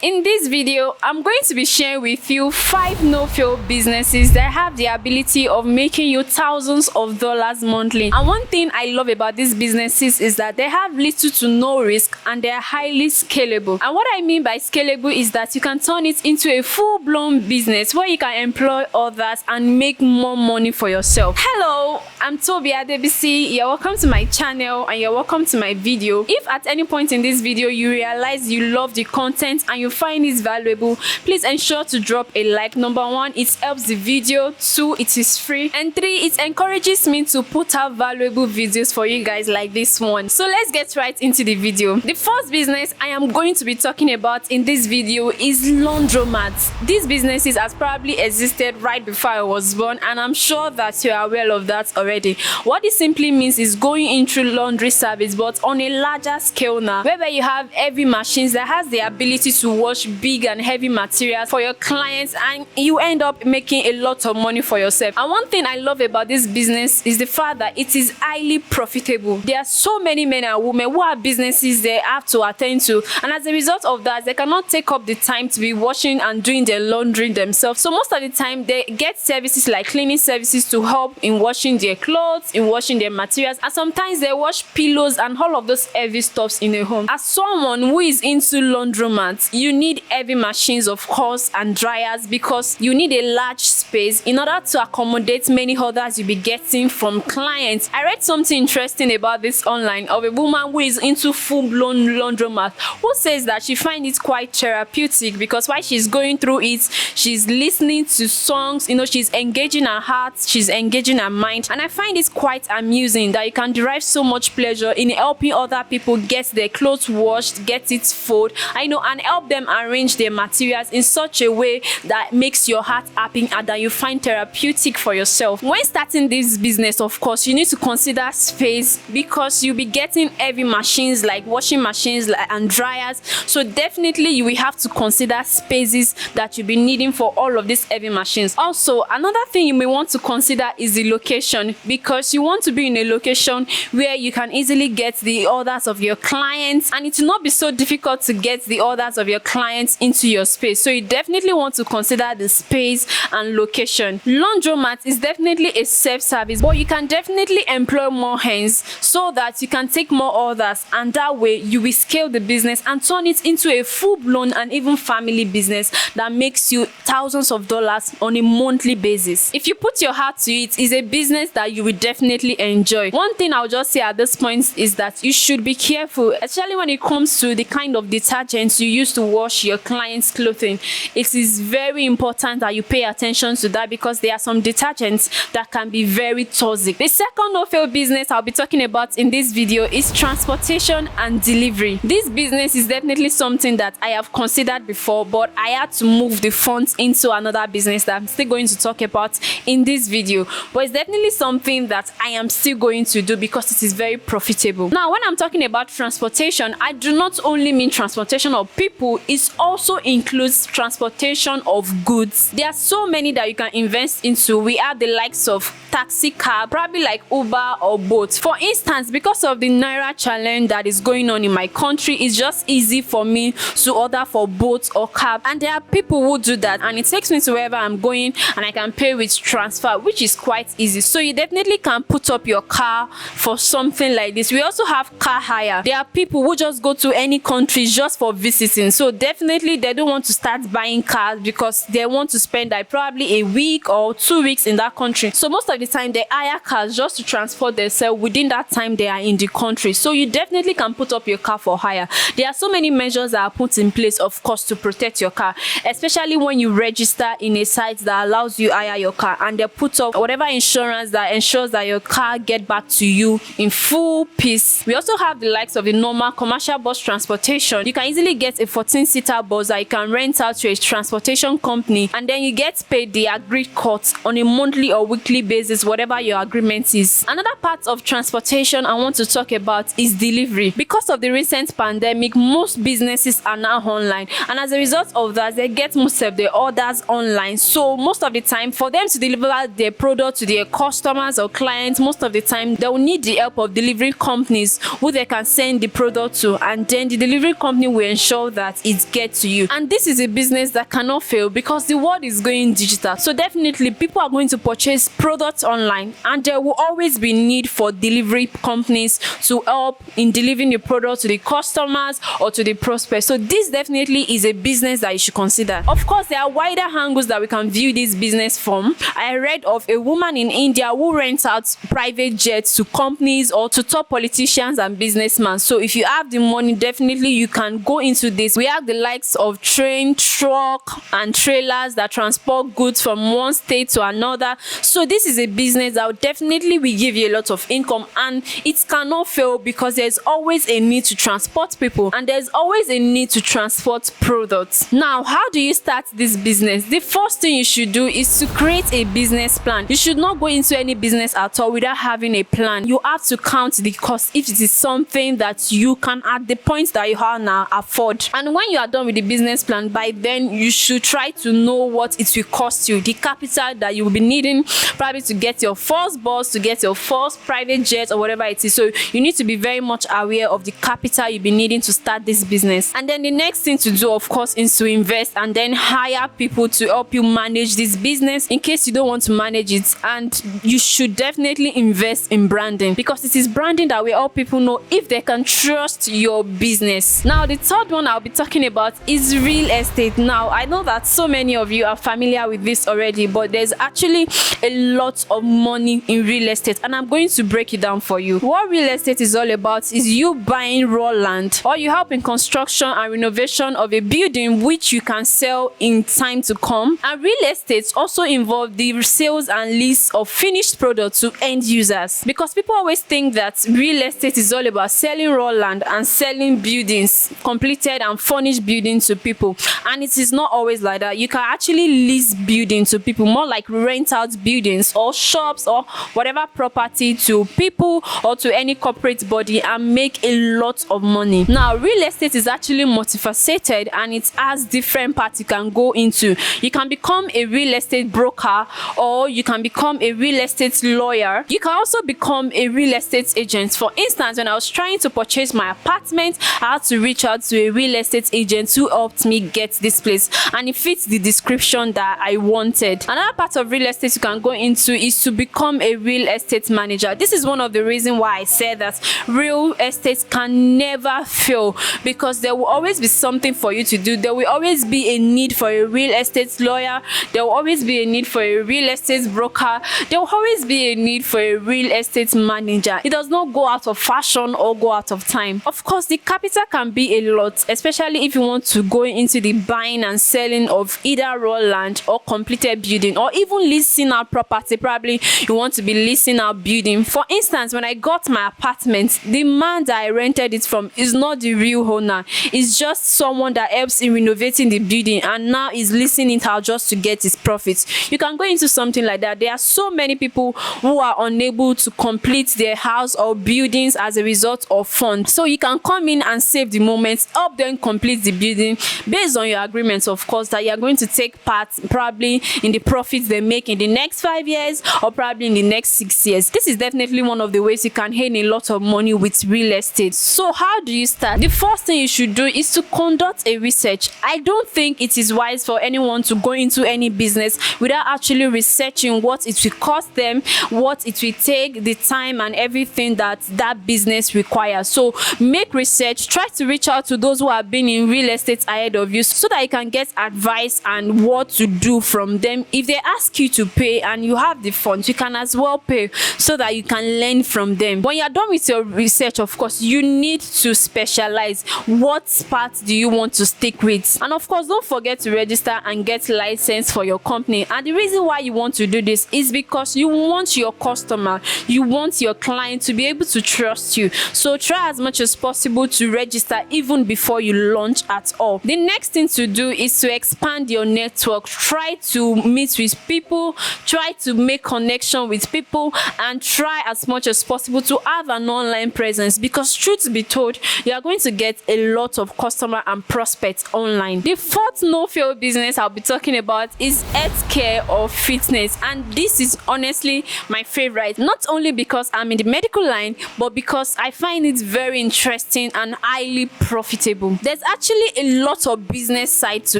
In this video, I'm going to be sharing with you 5 no-fail businesses that have the ability of making you thousands of dollars monthly. And one thing I love about these businesses is that they have little to no risk and they are highly scalable. And what I mean by scalable is that you can turn it into a full-blown business where you can employ others and make more money for yourself. Hello, I'm Toby Adebisi. You're welcome to my channel and you're welcome to my video. If at any point in this video you realize you love the content and you find it valuable, please ensure to drop a like. Number 1, it helps the video. 2, it is free. And 3, it encourages me to put out valuable videos for you guys like this one. So let's get right into the video. The first business I am going to be talking about in this video is laundromats. These businesses has probably existed right before I was born, and I'm sure that you are aware of that already. What this simply means is going into laundry service, but on a larger scale now, whereby you have heavy machines that has the ability to wash big and heavy materials for your clients, and you end up making a lot of money for yourself. And one thing I love about this business is the fact that it is highly profitable. There are so many men and women who have businesses they have to attend to, and as a result of that, they cannot take up the time to be washing and doing their laundry themselves. So most of the time they get services like cleaning services to help in washing their clothes, in washing their materials, and sometimes they wash pillows and all of those heavy stuffs in a home. As someone who is into laundromats, you need heavy machines, of course, and dryers, because you need a large space in order to accommodate many orders you'll be getting from clients. I read something interesting about this online of a woman who is into full-blown laundromat, who says that she finds it quite therapeutic because while she's going through it, she's listening to songs, she's engaging her heart, she's engaging her mind. And I find it quite amusing that you can derive so much pleasure in helping other people get their clothes washed, get it folded, and help them arrange their materials in such a way that makes your heart happy and that you find therapeutic for yourself. When starting this business, of course, you need to consider space, because you'll be getting heavy machines like washing machines and dryers. So definitely you will have to consider spaces that you'll be needing for all of these heavy machines. Also, another thing you may want to consider is the location, because you want to be in a location where you can easily get the orders of your clients, and it will not be so difficult to get the orders of your clients into your space. So you definitely want to consider the space and location. Laundromat is definitely a self-service, but you can definitely employ more hands so that you can take more orders, and that way you will scale the business and turn it into a full-blown and even family business that makes you thousands of dollars on a monthly basis. If you put your heart to it, it's a business that you will definitely enjoy. One thing I'll just say at this point is that you should be careful, especially when it comes to the kind of detergents you use to wash your clients' clothing. It is very important that you pay attention to that, because there are some detergents that can be very toxic. The second no-fail business I'll be talking about in this video is transportation and delivery. This business is definitely something that I have considered before, but I had to move the funds into another business that I'm still going to talk about in this video. But it's definitely something that I am still going to do because it is very profitable. Now, when I'm talking about transportation, I do not only mean transportation of people, it also includes transportation of goods. There are so many that you can invest into. We have the likes of taxi cab, probably like Uber or Bolt. For instance, because of the Naira challenge that is going on in my country, it's just easy for me to order for Bolt or cab, and there are people who do that, and it takes me to wherever I'm going, and I can pay with transfer, which is quite easy. So you definitely can put up your car for something like this. We also have car hire. There are people who just go to any country just for visiting, so definitely they don't want to start buying cars because they want to spend like probably a week or 2 weeks in that country. So most of the time they hire cars just to transport themselves within that time they are in the country. So you definitely can put up your car for hire. There are so many measures that are put in place, of course, to protect your car, especially when you register in a site that allows you hire your car, and they put up whatever insurance that ensures that your car get back to you in full peace. We also have the likes of the normal commercial bus transportation. You can easily get a 14-seater bus that you can rent out to a transportation company, and then you get paid the agreed cost on a monthly or weekly basis, whatever your agreement is. Another part of transportation I want to talk about is delivery. Because of the recent pandemic, most businesses are now online, and as a result of that, they get most of their orders online. So most of the time, for them to deliver their product to their customers or clients, most of the time they will need the help of delivery companies who they can send the product to, and then the delivery company will ensure that it gets to you. And this is a business that cannot fail because the world is going digital. So definitely people are going to purchase products online, and there will always be need for delivery companies to help in delivering the product to the customers or to the prospects. So this definitely is a business that you should consider. Of course, there are wider angles that we can view this business from. I read of a woman in India who rents out private jets to companies or to top politicians and businessmen. So if you have the money, definitely you can go into this. We have the likes of train, truck and trailers that transport goods from one state to another. So this is a business that definitely will give you a lot of income, and it cannot fail because there's always a need to transport people and there's always a need to transport products. Now, how do you start this business? The first thing you should do is to create a business plan. You should not go into any business at all without having a plan. You have to count the cost if it is something that you can, at the point that you are now, afford. And when you are done with the business plan, by then you should try to know what it will cost you, the capital that you will be needing probably to get your first bus, to get your first private jet or whatever it is. So you need to be very much aware of the capital you'll be needing to start this business. And then the next thing to do, of course, is to invest and then hire people to help you manage this business in case you don't want to manage it. And you should definitely invest in branding because it is branding that will help people know if they can trust your business. Now, the third one I'll be talking about is real estate. Now, I know that so many of you are familiar with this already, but there's actually a lot of money in real estate, and I'm going to break it down for you. What real estate is all about is you buying raw land, or you help in construction and renovation of a building which you can sell in time to come. And real estate also involve the sales and lease of finished products to end users, because people always think that real estate is all about selling raw land and selling buildings, completed and furnished buildings to people, and it is not always like that. You can actually lease buildings to people, more like rent out buildings or shops or whatever property to people or to any corporate body and make a lot of money. Now, real estate is actually multifaceted and it has different parts you can go into. You can become a real estate broker, or you can become a real estate lawyer. You can also become a real estate agent. For instance, when I was trying to purchase my apartment, I had to reach out to a real estate agent who helped me get this place, and it fits the description that I wanted. Another part of real estate you can go into is to become a real estate manager. This is one of the reasons why I said that real estate can never fail, because there will always be something for you to do. There will always be a need for a real estate lawyer. There will always be a need for a real estate broker. There will always be a need for a real estate manager. It does not go out of fashion or go out of time. Of course, the capital can be a lot, especially if you want to go into the buying and selling of either raw land or completed building, or even leasing out property. Probably you want to be leasing out building. For instance, when I got my apartment, the man that I rented it from is not the real owner. It's just someone that helps in renovating the building and now is leasing it out just to get his profits. You can go into something like that. There are so many people who are unable to complete their house or buildings as a result of funds. So you can come in and save the moment, help them complete the building based on your agreements, of course, that you are going to take part probably in the profits they make in the next 5 years or probably in the next 6 years. This is definitely one of the ways you can earn a lot of money with real estate. So how do you start? The first thing you should do is to conduct a research. I don't think it is wise for anyone to go into any business without actually researching what it will cost them, what it will take, the time and everything that that business requires. So make research, try to reach out to those who have been in real estate ahead of you so that you can get advice and what to do from them. If they ask you to pay and you have the funds, you can as well pay so that you can learn from them. When you're done with your research, of course, you need to specialize. What part do you want to stick with? And of course, don't forget to register and get license for your company. And the reason why you want to do this is because you want your customer, you want your client to be able to trust you. So try as much as possible to register even before you launch at all. The next thing to do is to expand your network. Try to meet with people, try to make connection with people, and try as much as possible to have an online presence, because truth be told, you are going to get a lot of customer and prospects online. The fourth no-fail business I'll be talking about is healthcare or fitness, and this is honestly my favorite, not only because I'm in the medical line, but because I find it very interesting and highly profitable. There's actually a lot of business side to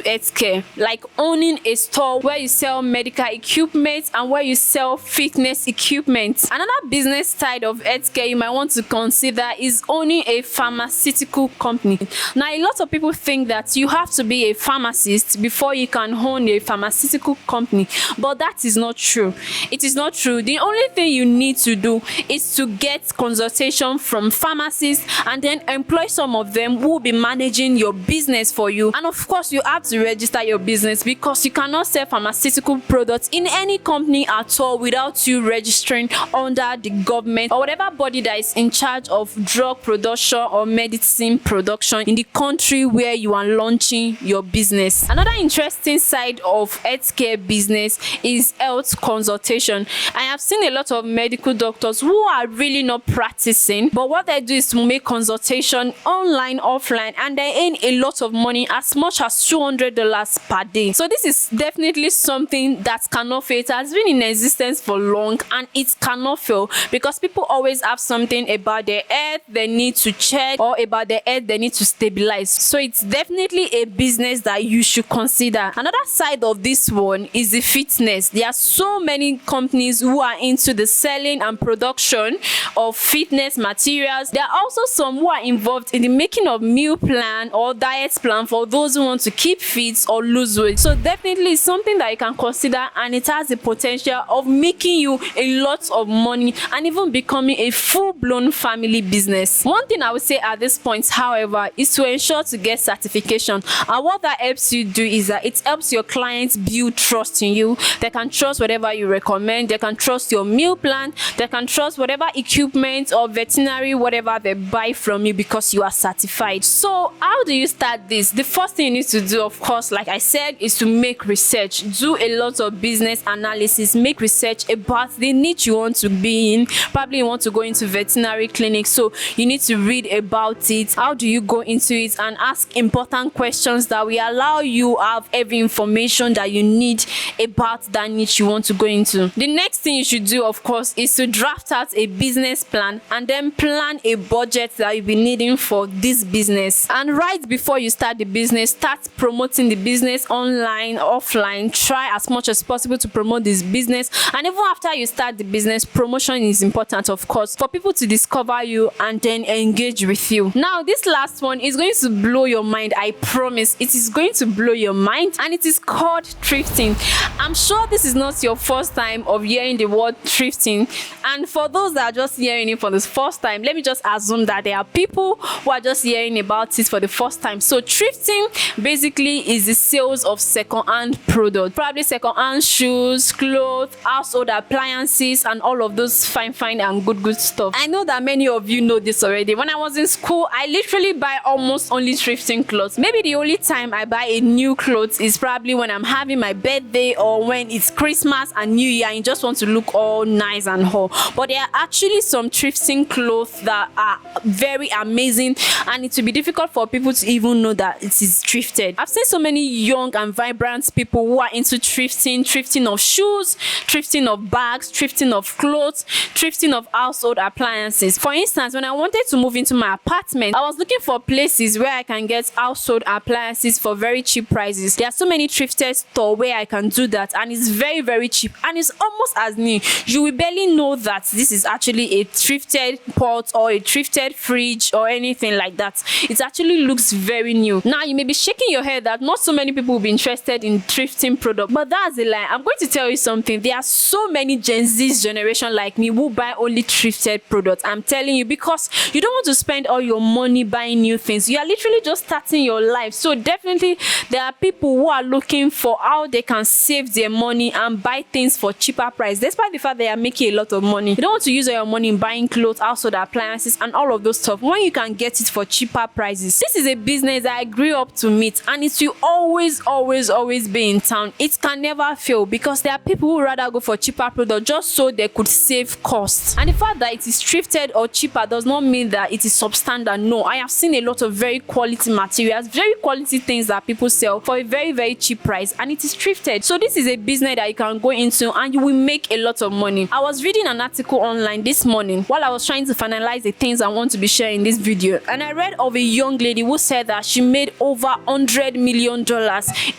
healthcare, like owning a store where you sell medical equipment and where you sell fitness equipment. Another business side of healthcare you might want to consider is owning a pharmaceutical company. Now, a lot of people think that you have to be a pharmacist before you can own a pharmaceutical company, but that is not true. It is not true. The only thing you need to do is to get consultation from pharmacists and then employ some of them who will be managing your business for you. And of course, you have to register your business, because you cannot sell pharmaceutical products in any company at all without you registering under the government or whatever body that is in charge of drug production or medicine production in the country where you are launching your business. Another interesting side of healthcare business is health consultation. I have seen a lot of medical doctors who are really not practicing, but what they do is to make consultation online, offline, and they earn a lot of money, as much as $200 per day. So this is definitely something that cannot fail. It has been in existence for long and it cannot fail, because people always have something about their health they need to check, or about their health they need to stabilize. So it's definitely a business that you should consider. Another side of this one is the fitness. There are so many companies who are into the selling and production of fitness materials. There are also some who are involved in the making of meal plan or diet plan for those who want to keep fit or lose weight. So definitely it's something that you can consider, and it has the potential of making you a lot of money and even becoming a full-blown family business. One thing I would say at this point, however, is to ensure to get certification. And what that helps you do is that it helps your clients build trust in you. They can trust whatever you recommend. They can trust your meal plan. They can trust whatever equipment or veterinary whatever they buy from you, because you are certified. So how do you start this? The first thing you need to do, of course, like I said, is to make research. Do a lot of business analysis. Make research about the niche you want to be in. Probably you want to go into veterinary clinic, so you need to read about it. How do you go into it? And ask important questions that will allow you have every information that you need about that niche you want to go into. The next thing you should do, of course, is to draft out a business plan and then plan a budget that you'll be needing for this business. And right before you start the business, start promoting the business online, offline. Try as much as possible to promote this business. And even after you start the business, promotion is important, of course, for people to discover you and then engage with you. Now, this last one is going to blow your mind. I promise it is going to blow your mind, and it is called thrifting. I'm sure this is not your first time of hearing the word thrifting, and for those that are just hearing it for the first time, let me just assume that there are people who are just hearing about it for the first time. So thrifting basically is the sales of second-hand products, probably second-hand shoes, clothes, household appliances, and all of those fine and good stuff. I know that many of you know this already. When I was in school, I literally buy almost only thrifting clothes. Maybe the only time I buy a new clothes is probably when I'm having my birthday or when it's Christmas and New Year and you just want to look all nice and all. But there are actually some thrifting clothes that are very amazing, and it will be difficult for people to even know that it is thrifted. I've seen so many young and vibrant people who are into thrifting of shoes, thrifting of bags, thrifting of clothes, thrifting of household appliances. For instance, when I wanted to move into my apartment, I was looking for places where I can get household appliances for very cheap prices. There are so many thrifted stores where I can do that, and it's very cheap, and it's almost as new. You will barely know that this is actually a thrifted pot or a thrifted fridge or anything like that. It actually looks very new. Now, you may be shaking your head that not so many people will be interested in thrifting products, but that's a lie. I'm going to tell you something. There are so many Gen Z generation like me who buy only thrifted products. I'm telling you, because you don't want to spend all your money buying new things. You are literally just starting your life. So definitely there are people who are looking for how they can save their money and buy things for cheaper price, despite the fact they are making a lot of money. You don't want to use all your money in buying clothes, household appliances, and all of those stuff when you can get it for cheaper prices. This is a business that I grew up to meet, and it will always be in town. It can never fail, because there are people who rather go for cheaper products just so they could save costs. And the fact that it is thrifted or cheaper does not mean that it is substandard. No, I have seen a lot of very quality materials, very quality things that people sell for a very cheap price, and it is thrifted. So this is a business that you can go into and you will make a lot of money. I was reading an article online this morning while I was trying to finalize the things I want to be sharing in this video, and I read of a young lady who said that she made over $100 million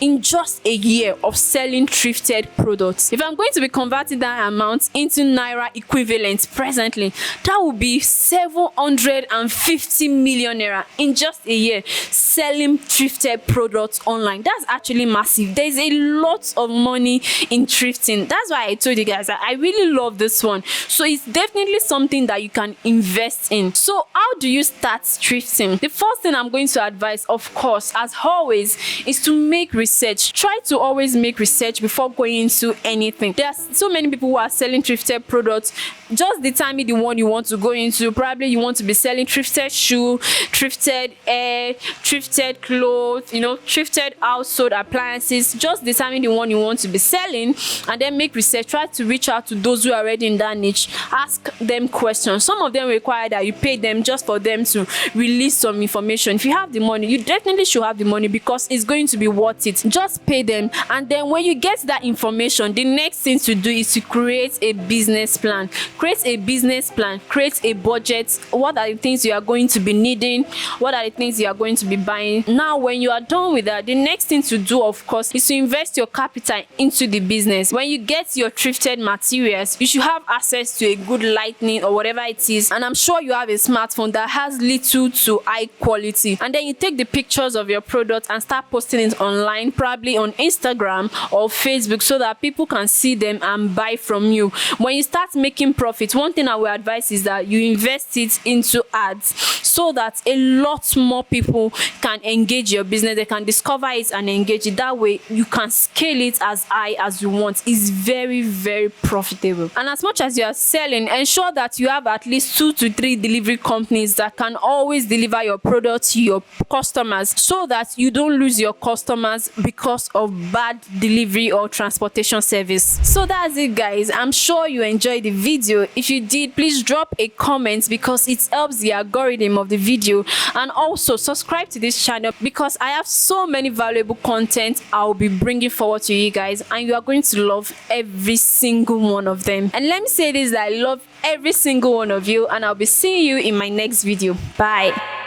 in just a year of selling thrifted products. If I'm going to be converting that amount into naira equivalent presently, that would be 750 million naira in just a year selling thrifted products online. That's actually massive. There's a lot of money in thrifting. That's why I told you guys that I really love this one. So it's definitely something that you can invest in. So how do you start thrifting? The first thing I'm going to advise, of course, as always, is to make research. Try to always make research before going into anything. There are so many people who are selling thrifted products. Just determine the one you want to go into. Probably you want to be selling thrifted shoe, thrifted hair, thrifted clothes, thrifted household appliances. Just determine the one you want to be selling and then make research. Try to reach out to those who are already in that niche. Ask them questions. Some of them require that you pay them just for them to release some information. If you have the money, you definitely should have the money because it's going to be worth it. Just pay them, and then when you get that information, the next thing to do is to create a business plan. Create a business plan, create a budget. What are the things you are going to be needing? What are the things you are going to be buying? Now, when you are done with that, the next thing to do, of course, is to invest your capital into the business. When you get your thrifted materials, you should have access to a good lighting or whatever it is, and I'm sure you have a smartphone that has little to high quality, and then you take the pictures of your product and start posting it online, probably on Instagram or Facebook, so that people can see them and buy from you. When you start making profit, one thing I will advise is that you invest it into ads so that a lot more people can engage your business. They can discover it and engage it. That way you can scale it as high as you want. It's very, very profitable. And as much as you are selling, ensure that you have at least 2 to 3 delivery companies that can always deliver your product to your customers, so that you don't lose your customers because of bad delivery or transportation service. So that's it, guys. I'm sure you enjoyed the video. If you did, please drop a comment because it helps the algorithm of the video, and also subscribe to this channel because I have so many valuable content I'll be bringing forward to you guys, and you are going to love every single one of them. And let me say this, that I love every single one of you, and I'll be seeing you in my next video. Bye.